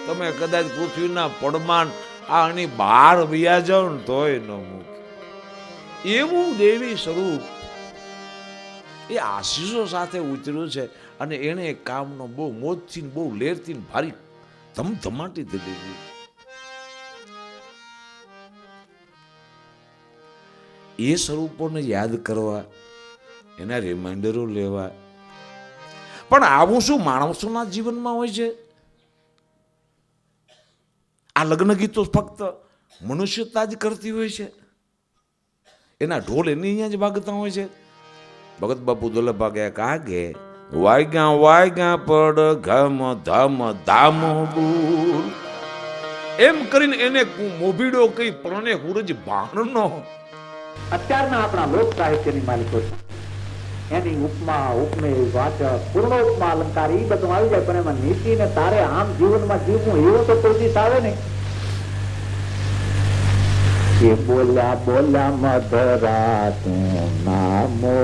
તમે કદાચ પૃથ્વીના પડમાન આની બહાર વયા જાઓ ને તોય ન મૂકે. એવું દેવી સ્વરૂપ એ આશીષો સાથે ઉતર્યું છે અને એને એક કામનો બહુ મોજથી બહુ લેરથી ભારી ધમધમાટી થઈ ગઈ. એ સ્વરૂપોને યાદ કરવા, એના રિમાઇન્ડરો લેવા. પણ આવું શું માણસોના જીવનમાં હોય છે? આ લગ્ન ગીતો ફક્ત મનુષ્યતા જ કરતી હોય છે, એના ઢોલ એની અહીંયા જ વાગતા હોય છે. ભગત બાપુ દોલભા ગયા કાગે વાગ્યા વાગ્યા પડ ઘમ ધમ ધામ બુલ એમ કરીને એને મોભીડો કઈ પરણે હુરજ બાણનો. અત્યારના આપણા લોક સાહિત્યની માલિકો છે એની ઉપમા ઉપમેય વાચક પૂર્ણ ઉપમા અલંકાર એ બધું આવી જાય, પણ એમાં નીતિ ને તારે આમ જીવનમાં જીવવું એવું તો કોઈ દિવસ આવે નહીં. એ બોલ્યા બોલ્યા મધરા તું નામો,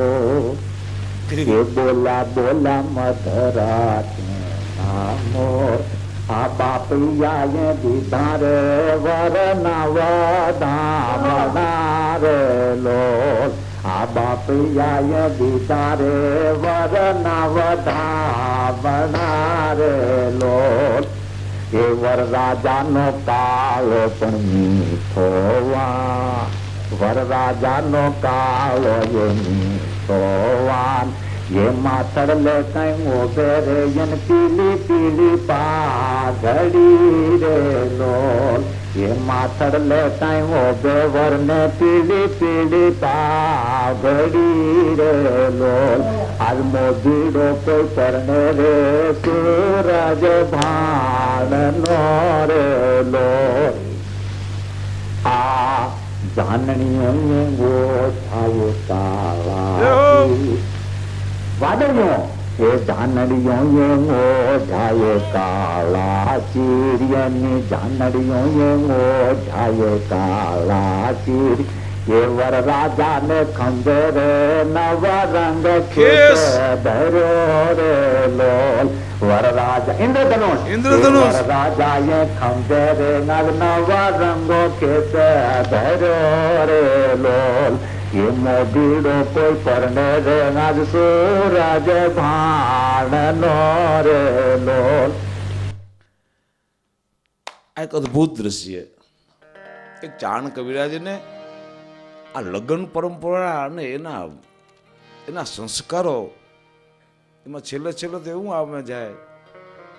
એ બોલ્યા બોલ્યા મધરા તું નામો. આ બાપૈયા દીધા રે વર નવધામણા રે લોલ. આ બાપૈયા દીધા રે વર નવધામણા રે લોલ. એ વરરાજાનો કાળો પણ મીઠો વાન, વરરાજાનો કાળો એ મીઠો વાન. એ માથડ લે કઈ મોભે રે યન પીલી પીલી પાઘડી રે લોલ. એ માથડ લે કઈ મોભે વરને પીલી પીલી પાઘડી રે લોલ. આજ મોજીડો કોઈ પરણે રે સૂરજ ભાણનો રે લોલ. આ જાનણીઓ ગોઠાયો કાળા વાદળીઓ, એ જાનડીઓ એ ઓઢાયે કાળા ચીરિયની જાનડીઓ એ ઓઢાયે કાળા ચીરી. એ વરરાજા ને ખંભે રે નવ રંગ ખેસ ધર્યો રે લોલ. વરરાજા ઇન્દ્રધનુષ, વરરાજા એ ખંભે રે નવ રંગો ખેસ ધર્યો રે લોલ. એ મોભીડો કોઈ પરણે રે આજ સૂરજ ભાણનો રે લોલ. એક અદભુત દ્રશ્ય. એક ચાણ કવિરાજને આ લગ્ન પરંપરા અને એના સંસ્કારો એમાં છેલ્લે છેલ્લે તો એવું આવે જાય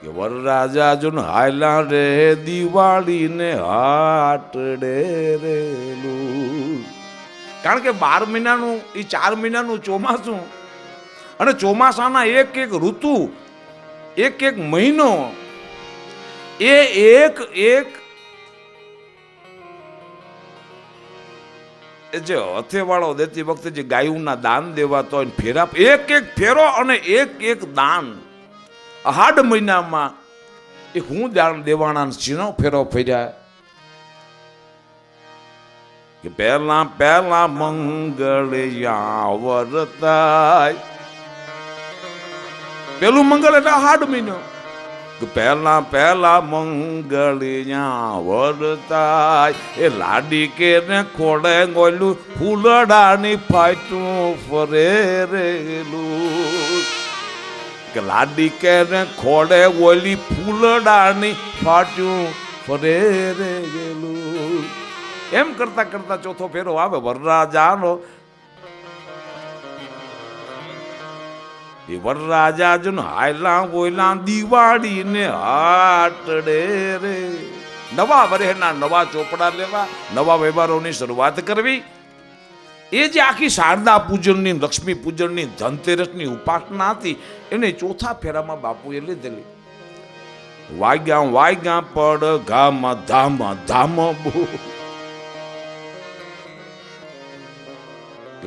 કે વરરાજા જો હાયલા રે દિવાળી ને હાટડે રેલું. કારણ કે 12 મહિનાનું એ 4 મહિનાનું ચોમાસું, અને ચોમાસાના એક એક ઋતુ, એક એક મહિનો, એ એક એક જે હથેવાળો દેતી વખતે જે ગાયુંના દાન દેવાતો હોય, ફેરા એક એક ફેરો અને એક એક દાન, અહાડ મહિનામાં એ હું દાન દેવાના સીનો ફેરો ફેર્યા કે પહેલા પહેલા મંગળ વરતાય. પેલું મંગળ એટલે અહાડ મહિનો. પહેલા પહેલા મંગળ વરતાય, એ લાડી કે ને ખોડે ગોયલું ફૂલડાની ફાટું ફરે રેલું. કે લાડી કે ને ખોડે ગોયલી ફૂલડાની ફાટ્યું ફરે રે ગયેલું. એમ કરતા કરતા ચોથો ફેરો આવે વરરાજાનો. એ વરરાજા જો હાયલા બોયલા દિવાળી ને હાટડે રે. નવા વર્ષના નવા ચોપડા લેવા, નવા વ્યવહારોની શરૂઆત કરવી. એ જે આખી શારદા પૂજનની, લક્ષ્મી પૂજનની, ધનતેરસની ઉપાસના હતી, એને ચોથા ફેરામાં બાપુએ લીધેલી. વાગ્યા વાગ્યા પડ ગામ ધામ ધામ બો.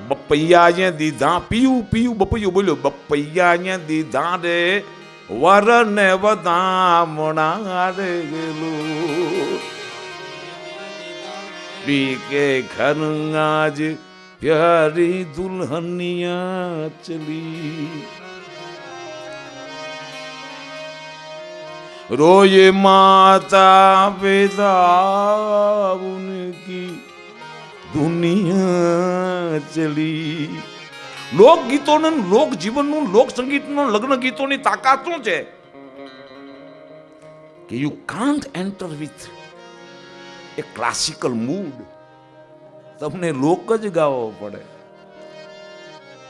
બપૈયા દીધા પીયું પીયું, બપૈયું બોલ્યો બપૈયા દીધા રે વર ને વધામણા રે ગેલું. પી કે ઘર આજ પ્યારી દુલ્હનિયા ચલી. રોયે માતા પિતા ઉનકી દુનિયા ચલી. લોકગીતોનું, લોક જીવનનું, લોક સંગીતનું, લગ્ન ગીતોની તાકાત શું છે કે you can't enter with a classical mood. તમને લોક જ ગાવો પડે.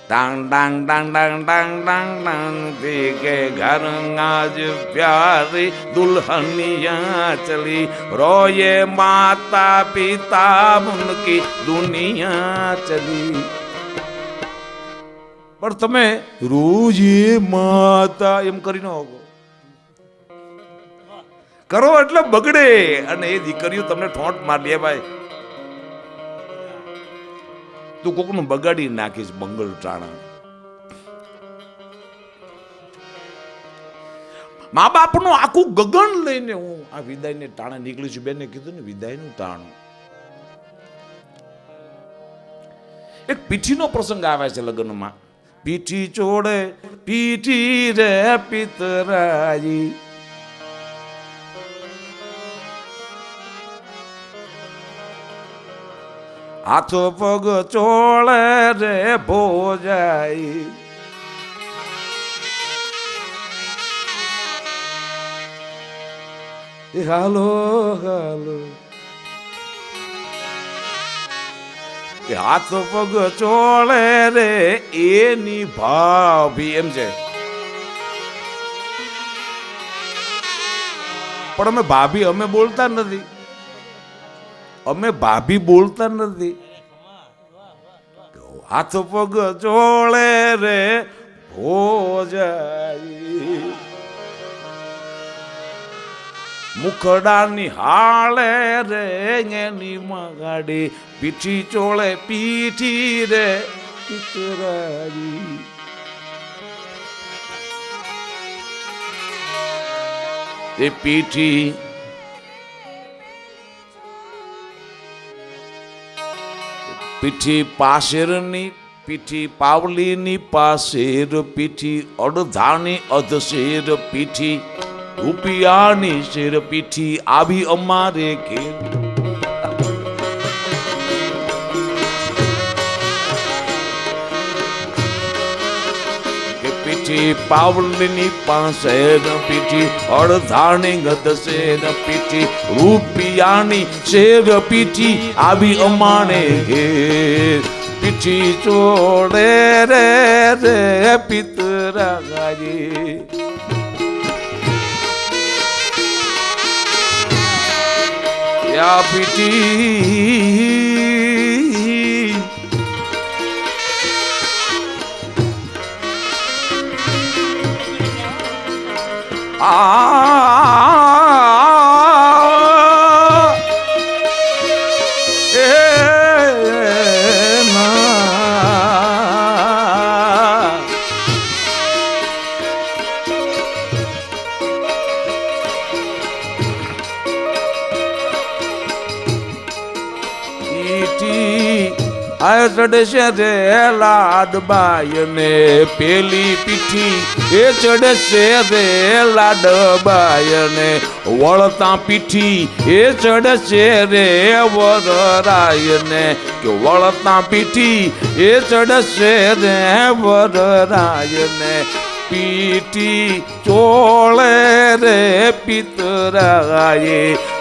ડાંગ ડાંગ ડાંગ ડાંગ ડાંગ ડાંગ ડાંગ કે ઘર આજ પ્યારી દુલ્હનિયા ચલી. રોયે માતા પિતા ઉનકી દુનિયા ચલી. પણ તમે રોજ માતા એમ કરી ન હોગો. કરો એટલે બગડે, અને એ દીકરીઓ તમને ઠોંટ માર લે. ભાઈ તું કોકનું બગાડી નાખીશ બંગલ ટાણા. મા બાપનું આખું ગગન લઈને હું આ વિદાયને ટાણે નીકળી છું. બેને કીધું ને વિદાયનું ટાણું. એક પીઠીનો પ્રસંગ આવે છે લગ્નમાં. પીઠી ચોડે પીઠી રે પિતરાજી, હાથો પગ ચોળે રે ભોજાઈ. હાલો હાલો હાથો પગ ચોળે રે એની ભાભી. એમ છે. પણ અમે ભાભી અમે બોલતા નથી. અમે ભાભી બોલતા નથી. હાથ પગ જોડે રે ભોજાઈ. મુખડાની હાળે રે એની મગાડી, પીઠી ચોળે પીઠી રે પિતરાજી. એ પીઠી પીઠી પાશેરની, પીઠી પાવલીની પાશેર પીઠી, અડધાની અધશેર પીઠી, રૂપિયાની શેર પીઠી આવી અમારે ઘેર. પીઠી પાવલીની પાશેર પીઠી, અડધાની અધશેર પીઠી, રૂપિયાની શેર પીઠી આવી અમારે ઘેર. પીઠી ચોડે રે રે પિતરાજી. પિતરાએ યા પીઠી આ ચડશે રે લાડબાઈ ને પેલી પીઠી એ ચડશે રે લાડબાઈ ને વળતા પીઠી એ ચડશે રે વરરાય ને કે વળતા પીઠી એ ચડશે રે વરરાય ને પીઠી ચોળે રે પિતરાએ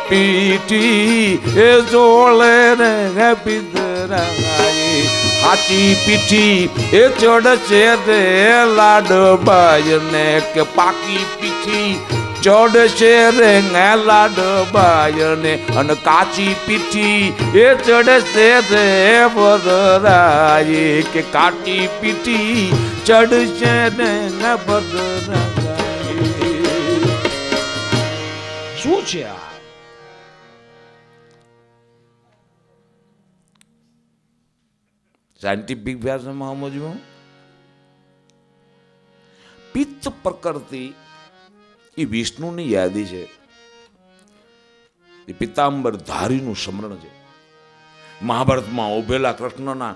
પીઠી એ ચોળે રે પિતરાએ હાચી પીઠી એ ચડશે રે લાડબાઈ ને કે પાકી પીઠી ચડશે રે લાડબાઈ ને અને કાચી પીઠી એ ચડશે રે વરરાએ કે કાચી પીઠી ચડશે રે વરરાએ શું છે આ સાયન્ટિફિક ભાષામાં સમજવું પિત્ત પ્રકૃતિ એ વિષ્ણુની યાદી છે એ પિતાંબર ધારીનું સ્મરણ છે મહાભારતમાં ઉભેલા કૃષ્ણના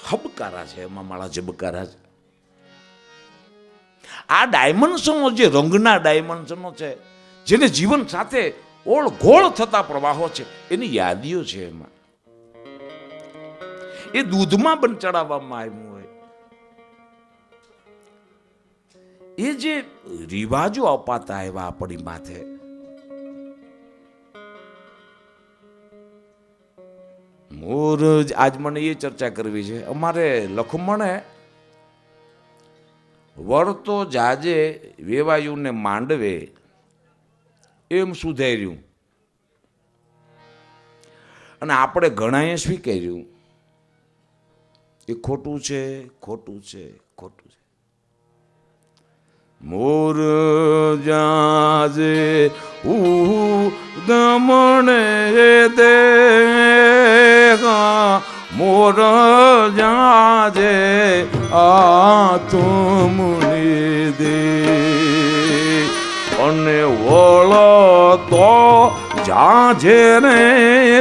હબકારા છે એમાં મારા જબકારા છે આ ડાયમેન્શનો જે રંગના ડાયમેન્શનો છે જેને જીવન સાથે ઓળઘોળ થતા પ્રવાહો છે એની યાદીઓ છે એમાં એ દૂધમાં પણ ચડાવવામાં આવ્યું હોય એ જે રિવાજો અપાતા આવ્યા આપણી માથે મોર આજ મને એ ચર્ચા કરવી છે અમારે લખમણે વળતો જાજે વેવાયુને માંડવે એમ સુધાર્યું અને આપણે ઘણાએ સ્વીકાર્યું એ ખોટું છે ખોટું છે ખોટું છે મોર જાજે ગમણે દે મોર જાજે આ તુમની દે અને વળતો જાજે રે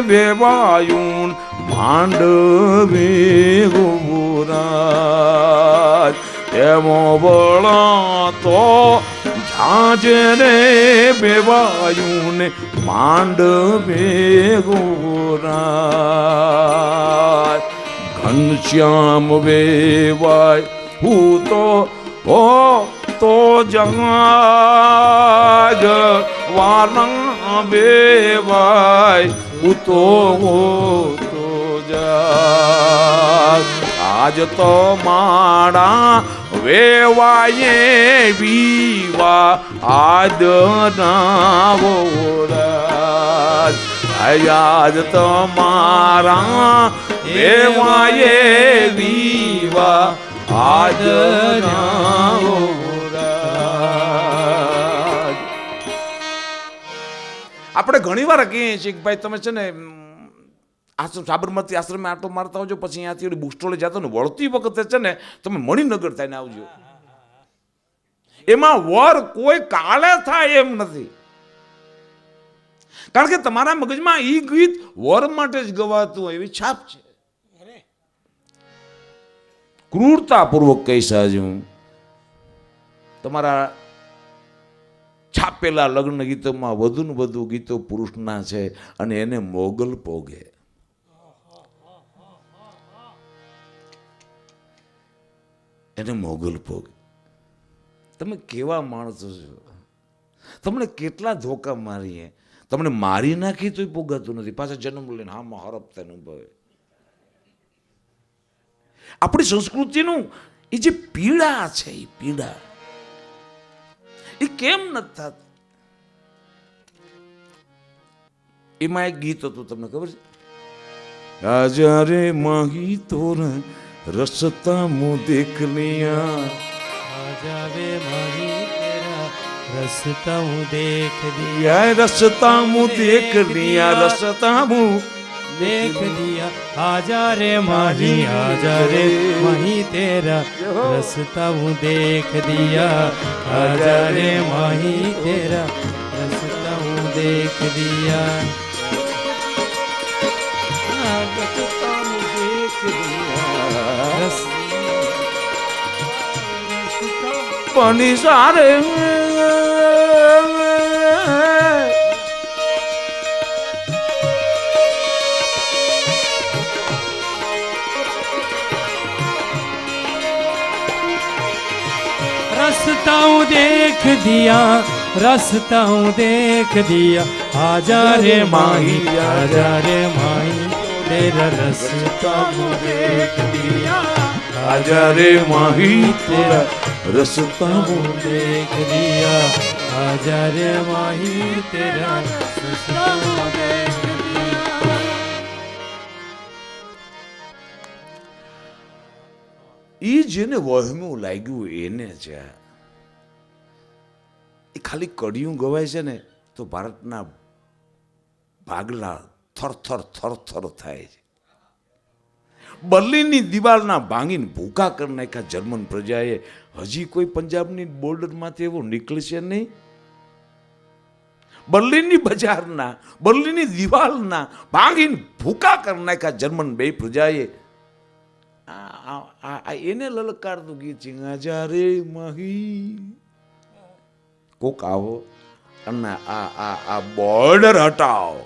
વેવાયુન માંડવે ગોરાજ એમો વળતો જાજે રે વેવાયુન માંડવે ગોરાજ ઘનશ્યામ વેવાય હું તો જગાજ વાના વેવાય હું તો આજ તો માડા વેવાયે વિવા આદ નાવોરાજ આજ તો મારા વેવાયે વિવા આદ નાવોરાજ આપણે ઘણી વાર કહીએ છીએ કે ભાઈ તમે છે ને આશ્રમ સાબરમતી આશ્રમે આટો મારતા આવજો પછી અહીંયાથી બુક સ્ટોલે જતો ને વળતી વખતે છે ને તમે મણિનગર થઈને આવજો એમાં વર કોઈ કાળે થાય એમ નથી કારણ કે તમારા મગજમાં ઈ ગીત વર માટે જ ગવાતું હોય એવી છાપ છે ક્રૂરતાપૂર્વક કહી સાજુ તમારા છાપેલા લગ્ન ગીતોમાં વધુ ને વધુ ગીતો પુરુષના છે અને એને મોગલ પોગે એને મોગલ ભોગ તમે કેવા માણસો છો તમને કેટલા ધોકા મારીએ તમને મારી નાખી તોય પોગાતું નથી પાછા જન્મ લઈને હામાં હરપતા અનુભવે આપણી સંસ્કૃતિનું એ જે પીડા છે, એ પીડા એ કેમ નથી થતી? એમાં એક ગીત હતું, તમને ખબર છે? આજા રે માહી તોર રસતા મું દેખ लिया, जावे माही तेरा रस्ता हूँ देख दिया, યા રસતા મું દેખ लिया, રસતા મું देख दिया। आजा रे माही, आजा रे माही तेरा रस्ता हूँ देख दिया, आजा रे माही तेरा रस्ता हूँ देख दिया। પાણી સારે रास्ता हूँ देख दिया, रास्ता हूँ देख दिया, आजा रे माही, आजा रे माही तेरा रास्ता हूँ देख दिया, આજા રે માહી તેરા રસતા મું देख दिया, आजा रे माही तेरा रास्ता हूँ देख दिया। એ જેને વહમું લાગ્યું એને છે. એ ખાલી કડિયું ગવાય છે ને તો ભારતના ભાગલા થરથર થરથર થાય છે. બર્લિનની દિવાલના ભાંગીને ભૂકા કરી નાખ્યા જર્મન પ્રજાએ. હજી કોઈ પંજાબની બોર્ડરમાંથી એવું નીકળશે નહીં. બર્લિનની બજારના, બર્લિનની દિવાલના ભાંગીને ભૂકા કરી નાખ્યા જર્મન બે પ્રજાએ. એને લલકારતું ગીત છે, આજા રે માહી. કોક આવો અને આ બોર્ડર હટાવો.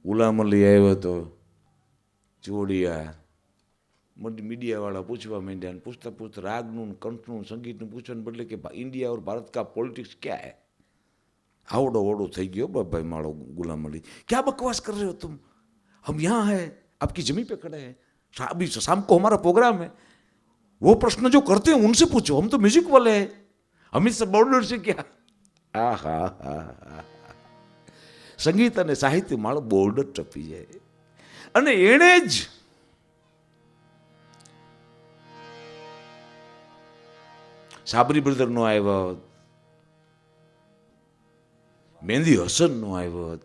ગુલામ અલી આવ્યો તો જોડિયા, મીડિયા વાળા પૂછવા માંડ્યા, ને પૂછતા પૂછતા રાગનું કંઠનું સંગીતનું પૂછવાને બદલે કે इंडिया और भारत का पॉलिटिक्स क्या है. आवड़ो ओड़ो થઈ ગયો ભાઈ મારો गुलाम अली. क्या बकवास कर रहे हो तुम, हम यहाँ है आपकी जमीन पे खड़े हैं, अभी शाम को हमारा प्रोग्राम है, वो प्रश्न जो करते हैं उनसे पूछो, हम तो म्यूजिक वाले हैं, हमें सब बॉर्डर से क्या. સંગીત અને સાહિત્ય મારો બોર્ડર ટપી જાય. અને એણે જ સાબરી બ્રધર નો આવ્યો હોત, મહેંદી હસન નો આવ્યો હોત,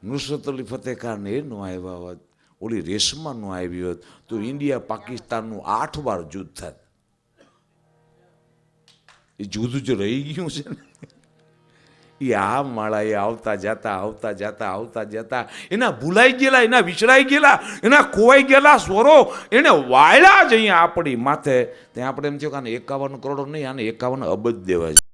નુસરત અલી ફતેહ ખાન એ નો આવ્યા હોત, ઓલી રેશમા નો આવ્યો હોત, તો ઇન્ડિયા પાકિસ્તાનનું 8 વાર યુદ્ધ થાત. એ જુદું જ રહી ગયું છે ને. એ આ માળા એ આવતા જતા એના ભૂલાઈ ગયેલા, એના વિસરાઈ ગયેલા, એના ખોવાઈ ગયેલા સ્વરો એને વાયલા જ અહીંયા આપણી માથે. ત્યાં આપણે એમ થયું કે આને 51 કરોડ નહીં, આને 51 અબજ દેવા છે.